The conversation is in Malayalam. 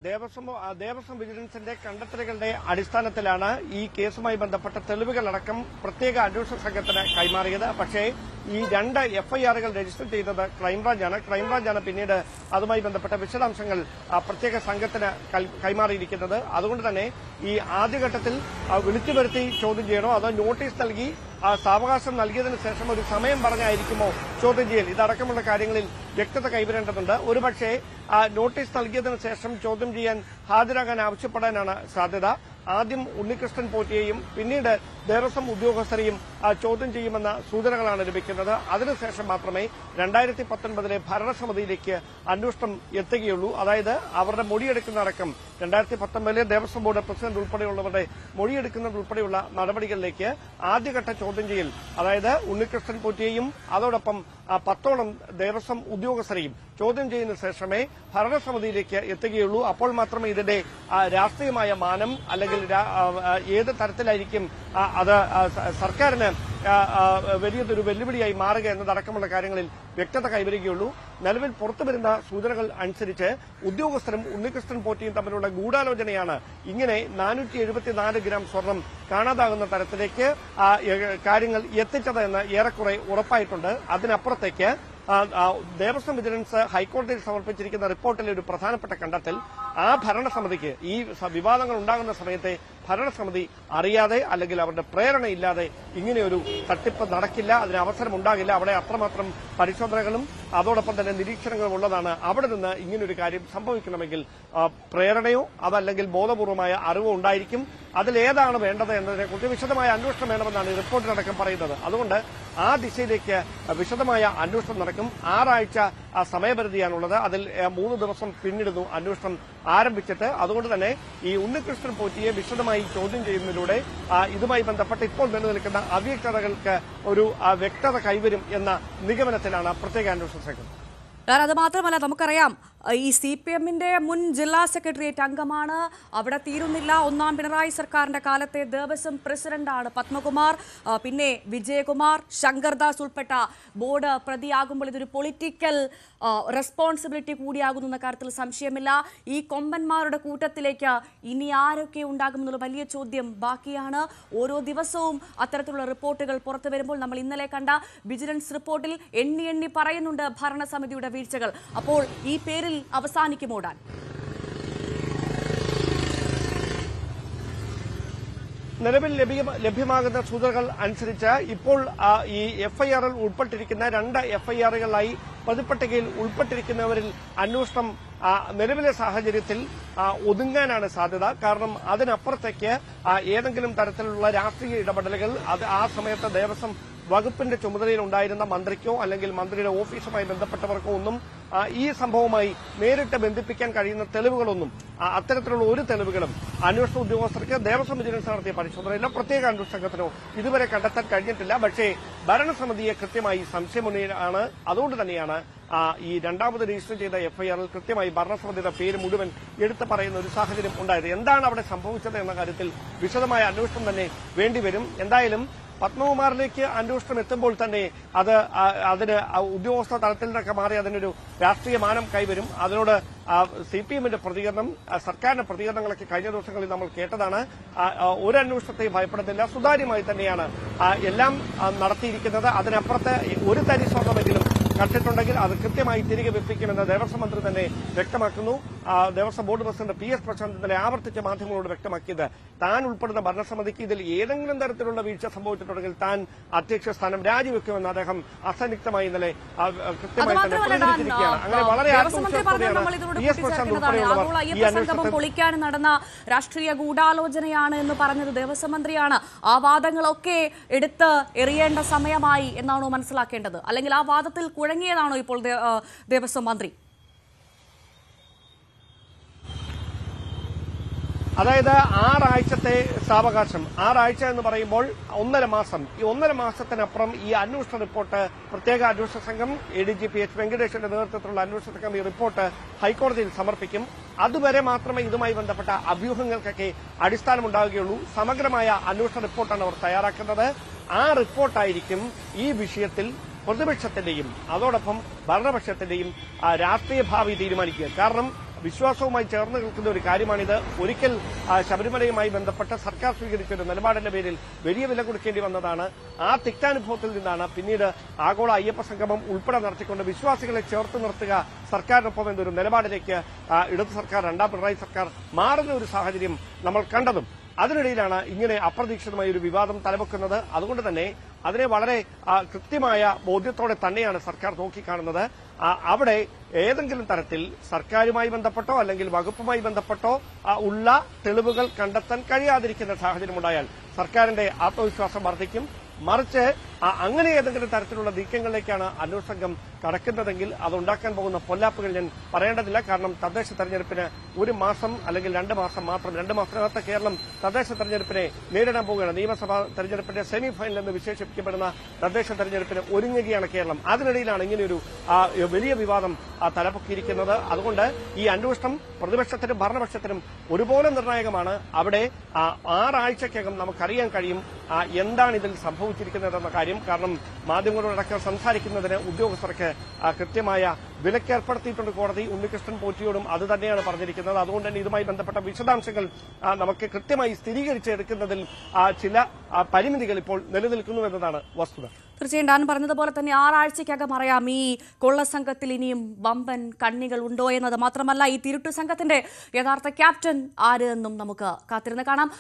ദേവസ്വം വിജിലൻസിന്റെ കണ്ടെത്തലുകളുടെ അടിസ്ഥാനത്തിലാണ് ഈ കേസുമായി ബന്ധപ്പെട്ട തെളിവുകളടക്കം പ്രത്യേക അന്വേഷണ സംഘത്തിന് കൈമാറിയത്. പക്ഷേ ഈ 2 എഫ്ഐആറുകൾ രജിസ്റ്റർ ചെയ്തത് ക്രൈംബ്രാഞ്ചാണ് പിന്നീട് അതുമായി ബന്ധപ്പെട്ട വിശദാംശങ്ങൾ പ്രത്യേക സംഘത്തിന് കൈമാറിയിരിക്കുന്നത്. അതുകൊണ്ട് തന്നെ ഈ ആദ്യഘട്ടത്തിൽ വിളിച്ചു വരുത്തി ചോദ്യം ചെയ്യണോ അതോ നോട്ടീസ് നൽകി സാവകാശം നൽകിയതിനു ശേഷം ഒരു സമയം പറഞ്ഞായിരിക്കുമോ ചോദ്യം ചെയ്യൽ, ഇതടക്കമുള്ള കാര്യങ്ങളിൽ വ്യക്തത കൈവരേണ്ടതുണ്ട്. ഒരുപക്ഷെ നോട്ടീസ് നൽകിയതിനു ശേഷം ചോദ്യം ചെയ്യാൻ ഹാജരാകാൻ ആവശ്യപ്പെടാനാണ് സാധ്യത. ആദ്യം ഉണ്ണികൃഷ്ണൻ പോറ്റിയെയും പിന്നീട് ദേവസ്വം ഉദ്യോഗസ്ഥരെയും ചോദ്യം ചെയ്യുമെന്ന സൂചനകളാണ് ലഭിക്കുന്നത്. അതിനുശേഷം മാത്രമേ 2019 ഭരണസമിതിയിലേക്ക് അന്വേഷണം എത്തുകയുള്ളൂ. അതായത് അവരുടെ മൊഴിയെടുക്കുന്നതടക്കം 2019 ദേവസ്വം ബോർഡ് പ്രസിഡന്റ് ഉൾപ്പെടെയുള്ളവരുടെ മൊഴിയെടുക്കുന്നതുൾപ്പെടെയുള്ള നടപടികളിലേക്ക് ആദ്യഘട്ട ചോദ്യം ചെയ്യൽ, അതായത് ഉണ്ണികൃഷ്ണൻ പോറ്റിയെയും അതോടൊപ്പം 10ഓളം ദേവസ്വം ഉദ്യോഗസ്ഥരെയും ചോദ്യം ചെയ്യുന്ന ശേഷമേ ഭരണസമിതിയിലേക്ക് എത്തുകയുള്ളൂ. അപ്പോൾ മാത്രമേ ഇതിന്റെ രാഷ്ട്രീയമായ മാനം അല്ലെങ്കിൽ ഏത് തരത്തിലായിരിക്കും അത് സർക്കാരിന് വലിയൊരു വെല്ലുവിളിയായി മാറുക എന്നതടക്കമുള്ള കാര്യങ്ങളിൽ വ്യക്തത കൈവരികയുള്ളൂ. നിലവിൽ പുറത്തുവരുന്ന സൂചനകൾ അനുസരിച്ച് ഉദ്യോഗസ്ഥരും ഉണ്ണികൃഷ്ണൻ പോറ്റിയും തമ്മിലുള്ള ഗൂഢാലോചനയാണ് ഇങ്ങനെ 474 ഗ്രാം സ്വർണം കാണാതാകുന്ന തരത്തിലേക്ക് കാര്യങ്ങൾ എത്തിച്ചത് എന്ന് ഏറെക്കുറെ ഉറപ്പായിട്ടുണ്ട്. അതിനപ്പുറത്തേക്ക് ദേവസ്വം വിജിലൻസ് ഹൈക്കോടതിയിൽ സമർപ്പിച്ചിരിക്കുന്ന റിപ്പോർട്ടിലെ ഒരു പ്രധാനപ്പെട്ട കണ്ടെത്തൽ, ആ ഭരണസമിതിക്ക് ഈ വിവാദങ്ങൾ ഉണ്ടാകുന്ന സമയത്തെ ഭരണസമിതി അറിയാതെ അല്ലെങ്കിൽ അവരുടെ പ്രേരണയില്ലാതെ ഇങ്ങനെയൊരു തട്ടിപ്പ് നടക്കില്ല, അതിന് അവസരമുണ്ടാകില്ല. അവിടെ അത്രമാത്രം പരിശോധനകളും അതോടൊപ്പം തന്നെ നിരീക്ഷണങ്ങളും ഉള്ളതാണ്. അവിടെ നിന്ന് ഇങ്ങനൊരു കാര്യം സംഭവിക്കണമെങ്കിൽ പ്രേരണയോ അതല്ലെങ്കിൽ ബോധപൂർവമായ അറിവോ ഉണ്ടായിരിക്കും. അതിലേതാണ് വേണ്ടത് എന്നതിനെക്കുറിച്ച് വിശദമായ അന്വേഷണം വേണമെന്നാണ് ഈ റിപ്പോർട്ടിലടക്കം പറയുന്നത്. അതുകൊണ്ട് ആ ദിശയിലേക്ക് വിശദമായ അന്വേഷണം നടക്കും. 6 ആഴ്ച സമയപരിധിയാണുള്ളത്. അതിൽ 3 ദിവസം പിന്നിടുന്നു അന്വേഷണം ആരംഭിച്ചിട്ട്. അതുകൊണ്ട് തന്നെ ഈ ഉണ്ണികൃഷ്ണൻ പോറ്റിയെ വിശദമായി ചോദ്യം ചെയ്യുന്നതിലൂടെ ഇതുമായി ബന്ധപ്പെട്ട് ഇപ്പോൾ നിലനിൽക്കുന്ന അവ്യക്തതകൾക്ക് ഒരു വ്യക്തത കൈവരും എന്ന നിഗമനത്തിലാണ് പ്രത്യേക അന്വേഷണ സംഘം. അത് മാത്രമല്ല, നമുക്കറിയാം ഈ CPM-ന്റെ മുൻ ജില്ലാ സെക്രട്ടേറിയറ്റ് അംഗമാണ്. അവിടെ തീരുന്നില്ല, 1ാം പിണറായി സർക്കാരിന്റെ കാലത്തെ ദേവസ്വം പ്രസിഡന്റാണ് പത്മകുമാർ. പിന്നെ വിജയകുമാർ, ശങ്കർദാസ് ഉൾപ്പെട്ട ബോർഡ് പ്രതിയാകുമ്പോൾ ഇതൊരു പൊളിറ്റിക്കൽ റെസ്പോൺസിബിലിറ്റി കൂടിയാകുന്നു എന്ന കാര്യത്തിൽ സംശയമില്ല. ഈ കൊമ്പന്മാരുടെ കൂട്ടത്തിലേക്ക് ഇനി ആരൊക്കെ ഉണ്ടാകുമെന്നുള്ള വലിയ ചോദ്യം ബാക്കിയാണ്. ഓരോ ദിവസവും അത്തരത്തിലുള്ള റിപ്പോർട്ടുകൾ പുറത്തു വരുമ്പോൾ നമ്മൾ ഇന്നലെ കണ്ട വിജിലൻസ് റിപ്പോർട്ടിൽ എണ്ണി പറയുന്നുണ്ട് ഭരണസമിതിയുടെ വീഴ്ചകൾ. അപ്പോൾ ഈ പേരിൽ അവസാനിക്കുമോടാൻ നിലവിൽ ലഭ്യമാകുന്ന സൂചനകൾ അനുസരിച്ച് ഇപ്പോൾ ഈ എഫ്ഐആറിൽ ഉൾപ്പെട്ടിരിക്കുന്ന 2 എഫ്ഐആറുകളായി പ്രതിപട്ടികയിൽ ഉൾപ്പെട്ടിരിക്കുന്നവരിൽ അന്വേഷണം നിലവിലെ സാഹചര്യത്തിൽ ഒതുങ്ങാനാണ് സാധ്യത. കാരണം അതിനപ്പുറത്തേക്ക് ഏതെങ്കിലും തരത്തിലുള്ള രാഷ്ട്രീയ ഇടപെടലുകൾ ആ സമയത്ത് ദേവസ്വം വകുപ്പിന്റെ ചുമതലയിൽ ഉണ്ടായിരുന്ന മന്ത്രിക്കോ അല്ലെങ്കിൽ മന്ത്രിയുടെ ഓഫീസുമായി ബന്ധപ്പെട്ടവർക്കോ ഒന്നും ഈ സംഭവവുമായി നേരിട്ട് ബന്ധിപ്പിക്കാൻ കഴിയുന്ന തെളിവുകളൊന്നും, അത്തരത്തിലുള്ള ഒരു തെളിവുകളും അന്വേഷണ ഉദ്യോഗസ്ഥർക്ക് ദേവസ്വം വിജിലൻസ് നടത്തിയ പരിശോധനയിലോ പ്രത്യേക അന്വേഷണ സംഘത്തിനോ ഇതുവരെ കണ്ടെത്താൻ കഴിഞ്ഞിട്ടില്ല. പക്ഷേ ഭരണസമിതിയെ കൃത്യമായി സംശയമുന്നയിലാണ്. അതുകൊണ്ട് തന്നെയാണ് ഈ 2ാമത് രജിസ്റ്റർ ചെയ്ത എഫ്ഐആറിൽ കൃത്യമായി ഭരണസമിതിയുടെ പേര് മുഴുവൻ എടുത്തു പറയുന്ന ഒരു സാഹചര്യം ഉണ്ടായത്. എന്താണ് അവിടെ സംഭവിച്ചത് എന്ന കാര്യത്തിൽ വിശദമായ അന്വേഷണം തന്നെ വേണ്ടിവരും. എന്തായാലും പത്മകുമാറിലേക്ക് അന്വേഷണം എത്തുമ്പോൾ തന്നെ അതിന് ഉദ്യോഗസ്ഥ തലത്തിൽ നിന്നൊക്കെ മാറി അതിനൊരു രാഷ്ട്രീയ മാനം കൈവരും. അതിനോട് CPM-ന്റെ പ്രതികരണം, സർക്കാരിന്റെ പ്രതികരണങ്ങളൊക്കെ കഴിഞ്ഞ ദിവസങ്ങളിൽ നമ്മൾ കേട്ടതാണ്. ഒരു അന്വേഷണത്തെയും ഭയപ്പെടുന്നില്ല, സുതാര്യമായി തന്നെയാണ് എല്ലാം നടത്തിയിരിക്കുന്നത്. അതിനപ്പുറത്ത് ഒരു തരി സ്വർണ്ണമെങ്കിലും കണ്ടിട്ടുണ്ടെങ്കിൽ അത് കൃത്യമായി തിരികെ വെപ്പിക്കുമെന്ന് ദേവസ്വം മന്ത്രി തന്നെ വ്യക്തമാക്കുന്നു. Devaswom board president PS Prasanth ഇന്നലെ ആവർത്തിച്ച് മാധ്യമങ്ങളോട് വ്യക്തമാക്കിയത്, താൻ ഉൾപ്പെടുന്ന ഭരണസമിതിക്ക് ഇതിൽ ഏതെങ്കിലും തരത്തിലുള്ള വീഴ്ച സംഭവിച്ചിട്ടുണ്ടെങ്കിൽ താൻ അധ്യക്ഷ സ്ഥാനം രാജിവെക്കുമെന്ന് അദ്ദേഹം അസന്നിഗ്ധമായി ഇന്നലെ കൃത്യമായി തന്നെ പ്രതികരിച്ചിരിക്കുകയാണ്. അങ്ങനെ വളരെ PS പ്രശാന്ത് ഉൾപ്പെടെയുള്ളവർ ഈ അന്വേഷണത്തിൽ പൊളിക്കാൻ നടന്ന രാഷ്ട്രീയ ഗൂഢാലോചനയാണ് എന്ന് പറഞ്ഞത് ദേവസ്വം മന്ത്രിയാണ്. ആ വാദങ്ങളൊക്കെ എടുത്ത് എറിയേണ്ട സമയമായി എന്നാണോ മനസ്സിലാക്കേണ്ടത്? അല്ലെങ്കിൽ ആ വാദത്തിൽ കുഴങ്ങിയതാണോ ഇപ്പോൾ ദേവസ്വം മന്ത്രി? അതായത് 6 ആഴ്ചത്തെ സാവകാശം, 6 ആഴ്ച എന്ന് പറയുമ്പോൾ 1.5 മാസം. ഈ 1.5 മാസത്തിനപ്പുറം ഈ അന്വേഷണ റിപ്പോർട്ട് പ്രത്യേക അന്വേഷണ സംഘം ADGP H. വെങ്കടേഷിന്റെ നേതൃത്വത്തിലുള്ള അന്വേഷണ സംഘം ഈ റിപ്പോർട്ട് ഹൈക്കോടതിയിൽ സമർപ്പിക്കും. അതുവരെ മാത്രമേ ഇതുമായി ബന്ധപ്പെട്ട അഭ്യൂഹങ്ങൾക്കൊക്കെ അടിസ്ഥാനമുണ്ടാവുകയുള്ളൂ. സമഗ്രമായ അന്വേഷണ റിപ്പോർട്ടാണ് അവർ തയ്യാറാക്കുന്നത്. ആ റിപ്പോർട്ടായിരിക്കും ഈ വിഷയത്തിൽ പ്രതിപക്ഷത്തിന്റെയും അതോടൊപ്പം ഭരണപക്ഷത്തിന്റെയും രാഷ്ട്രീയ ഭാവി തീരുമാനിക്കുക. കാരണം വിശ്വാസവുമായി ചേർന്ന് നിൽക്കുന്ന ഒരു കാര്യമാണിത്. ഒരിക്കൽ ശബരിമലയുമായി ബന്ധപ്പെട്ട് സർക്കാർ സ്വീകരിച്ച ഒരു നിലപാടിന്റെ പേരിൽ വലിയ വില കൊടുക്കേണ്ടി വന്നതാണ്. ആ തിക്താനുഭവത്തിൽ നിന്നാണ് പിന്നീട് ആഗോള അയ്യപ്പ സംഗമം ഉൾപ്പെടെ നടത്തിക്കൊണ്ട് വിശ്വാസികളെ ചേർത്ത് നിർത്തുക സർക്കാരിനൊപ്പം എന്നൊരു നിലപാടിലേക്ക് ഇടതു സർക്കാർ, രണ്ടാം പിണറായി സർക്കാർ മാറുന്ന ഒരു സാഹചര്യം നമ്മൾ കണ്ടതും. അതിനിടയിലാണ് ഇങ്ങനെ അപ്രതീക്ഷിതമായ ഒരു വിവാദം തലവെക്കുന്നത്. അതുകൊണ്ട് തന്നെ അതിനെ വളരെ കൃത്യമായ ബോധ്യത്തോടെ തന്നെയാണ് സർക്കാർ നോക്കിക്കാണുന്നത്. അവിടെ ഏതെങ്കിലും തരത്തിൽ സർക്കാരുമായി ബന്ധപ്പെട്ടോ അല്ലെങ്കിൽ വകുപ്പുമായി ബന്ധപ്പെട്ടോ ഉള്ള തെളിവുകൾ കണ്ടെത്താൻ കഴിയാതിരിക്കുന്ന സാഹചര്യമുണ്ടായാൽ സർക്കാരിന്റെ ആത്മവിശ്വാസം വർദ്ധിക്കും. മറിച്ച് അങ്ങനെ ഏതെങ്കിലും തരത്തിലുള്ള നീക്കങ്ങളിലേക്കാണ് അന്വേഷണ സംഘം കടക്കുന്നതെങ്കിൽ അതുണ്ടാക്കാൻ പോകുന്ന പൊല്ലാപ്പുകൾ ഞാൻ പറയേണ്ടതില്ല. കാരണം തദ്ദേശ തെരഞ്ഞെടുപ്പിന് 1 മാസം അല്ലെങ്കിൽ 2 മാസം മാത്രം, 2 മാസത്തിനകത്ത് കേരളം തദ്ദേശ തെരഞ്ഞെടുപ്പിനെ നേരിടാൻ പോവുകയാണ്. നിയമസഭാ തെരഞ്ഞെടുപ്പിന്റെ സെമി ഫൈനൽ എന്ന് വിശേഷിപ്പിക്കപ്പെടുന്ന തദ്ദേശ തെരഞ്ഞെടുപ്പിന് ഒരുങ്ങുകയാണ് കേരളം. അതിനിടയിലാണ് ഇങ്ങനെയൊരു വലിയ വിവാദം തലപ്പൊക്കിയിരിക്കുന്നത്. അതുകൊണ്ട് ഈ അന്വേഷണം പ്രതിപക്ഷത്തിനും ഭരണപക്ഷത്തിനും ഒരുപോലെ നിർണായകമാണ്. അവിടെ 6 ആഴ്ചക്കകം നമുക്കറിയാൻ കഴിയും എന്താണ് ഇതിൽ സംഭവിച്ചിരിക്കുന്നതെന്ന കാര്യം. കാരണം മാധ്യമങ്ങളോടക്കം സംസാരിക്കുന്നതിന് ഉദ്യോഗസ്ഥർക്ക് കൃത്യമായ വിലക്കേർപ്പെടുത്തിയിട്ടുണ്ട് കോടതി. ഉണ്ണികൃഷ്ണൻ പോറ്റിയോടും അത് തന്നെയാണ് പറഞ്ഞിരിക്കുന്നത്. അതുകൊണ്ട് തന്നെ ഇതുമായി ബന്ധപ്പെട്ട വിശദാംശങ്ങൾ നമുക്ക് കൃത്യമായി സ്ഥിരീകരിച്ചെടുക്കുന്നതിൽ ചില പരിമിതികൾ ഇപ്പോൾ നിലനിൽക്കുന്നു എന്നതാണ് വസ്തുത. തീർച്ചയായും ഡാൻ പറഞ്ഞതുപോലെ തന്നെ 6 ആഴ്ചയ്ക്കകം അറിയാം ഈ കൊള്ളസംഘത്തിൽ ഇനിയും വമ്പൻ കണ്ണികൾ ഉണ്ടോ എന്നത്. മാത്രമല്ല ഈ തിരുട്ടു സംഘത്തിന്റെ യഥാർത്ഥ ക്യാപ്റ്റൻ ആര് എന്നും നമുക്ക് കാത്തിരുന്ന് കാണാം.